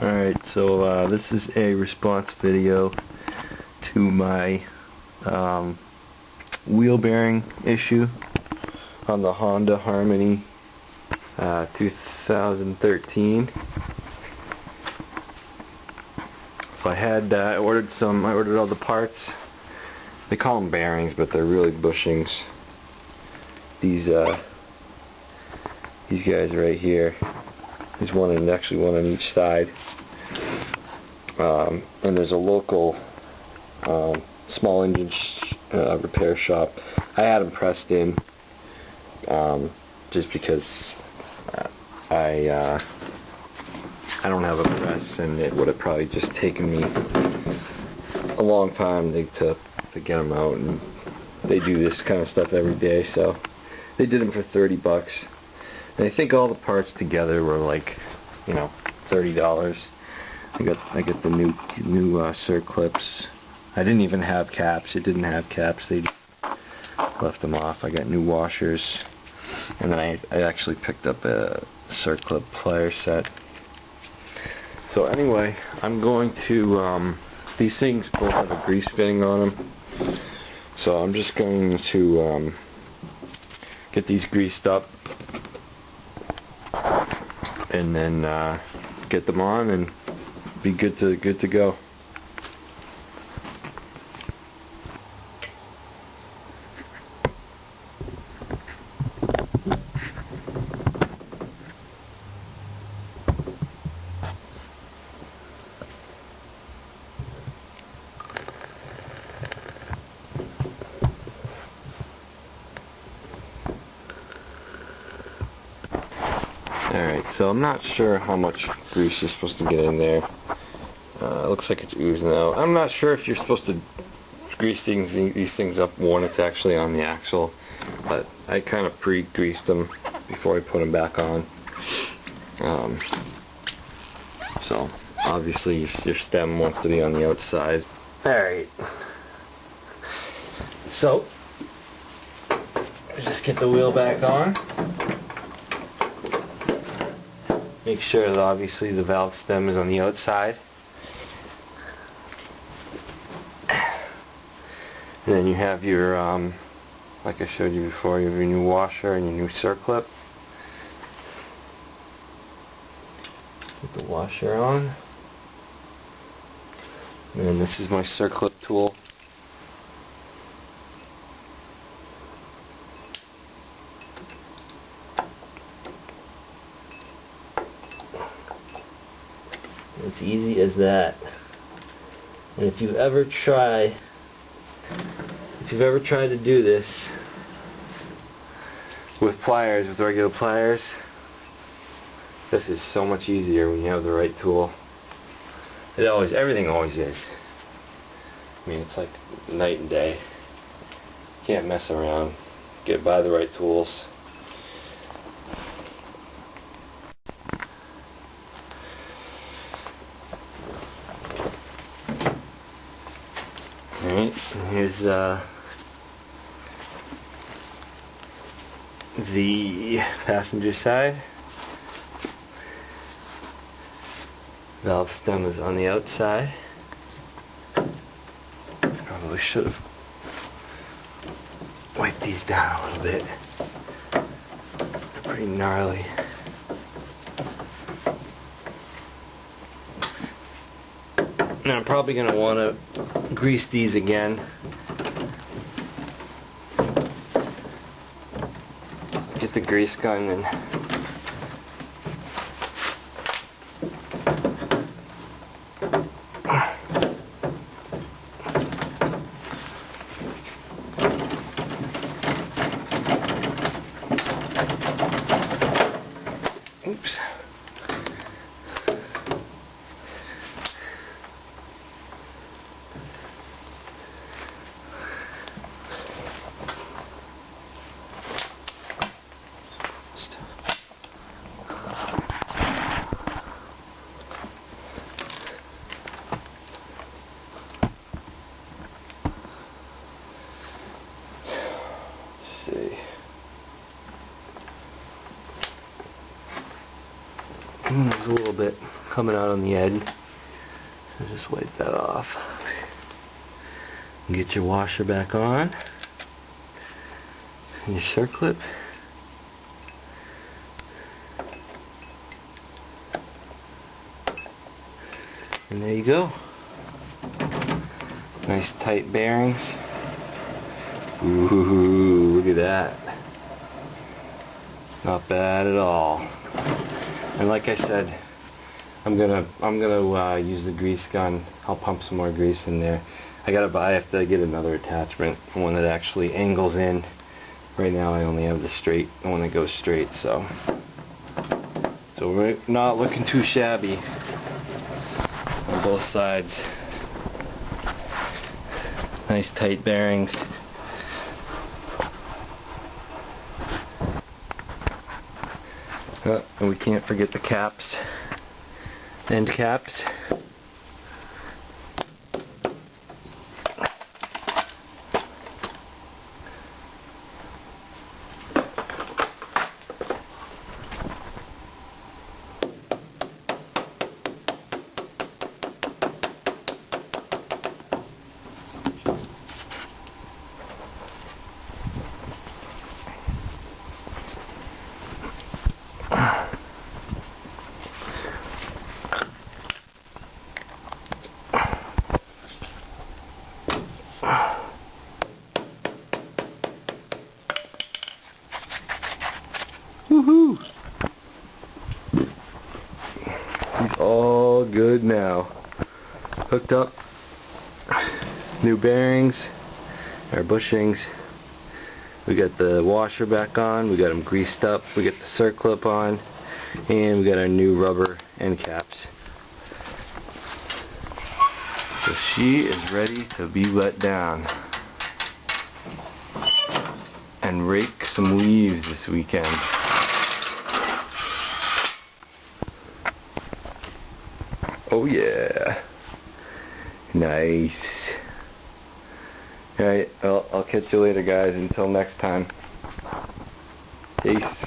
Alright, so this is a response video to my wheel bearing issue on the Honda Harmony 2013. So I ordered all the parts. They call them bearings, but they're really bushings. These guys right here. There's actually one on each side. And there's a local small engine repair shop. I had them pressed in just because I don't have a press, and it would have probably just taken me a long time to get them out, and they do this kind of stuff every day, so they did them for $30. And I think all the parts together were like, $30. I got the new circlips. I didn't even have caps. It didn't have caps. They left them off. I got new washers, and then I actually picked up a circlip plier set. So anyway, I'm going to these things both have a grease fitting on them. So I'm just going to get these greased up, and then get them on and be good to go. Alright, so I'm not sure how much grease you're supposed to get in there. It looks like it's oozing out. I'm not sure if you're supposed to grease these things up when it's actually on the axle, but I kind of pre-greased them before I put them back on. So obviously your stem wants to be on the outside. Alright, so just get the wheel back on. Make sure that obviously the valve stem is on the outside. And then you have your, like I showed you before, you have your new washer and your new circlip. Put the washer on. And then this is my circlip tool. It's easy as that. And if you've ever tried to do this with pliers, with regular pliers, this is so much easier when you have the right tool. Everything always is. I mean, it's like night and day. Can't mess around. Buy the right tools. Alright, here's the passenger side. Valve stem is on the outside. Probably should have wiped these down a little bit. They're pretty gnarly. Now I'm probably going to want to grease these again. Get the grease gun and oops. a little bit coming out on the edge. So just wipe that off. Get your washer back on. And your circlip. And there you go. Nice tight bearings. Ooh, look at that. Not bad at all. And like I said, I'm gonna use the grease gun. I'll pump some more grease in there. I have to get another attachment, one that actually angles in. Right now I only have the one that goes straight, so we're not looking too shabby on both sides. Nice tight bearings. And we can't forget the caps, end caps. Woohoo! He's all good now. Hooked up. New bearings. Our bushings. We got the washer back on. We got them greased up. We got the circlip on. And we got our new rubber end caps. So she is ready to be let down. And rake some leaves this weekend. Oh yeah. Nice. Alright, I'll catch you later guys. Until next time. Peace.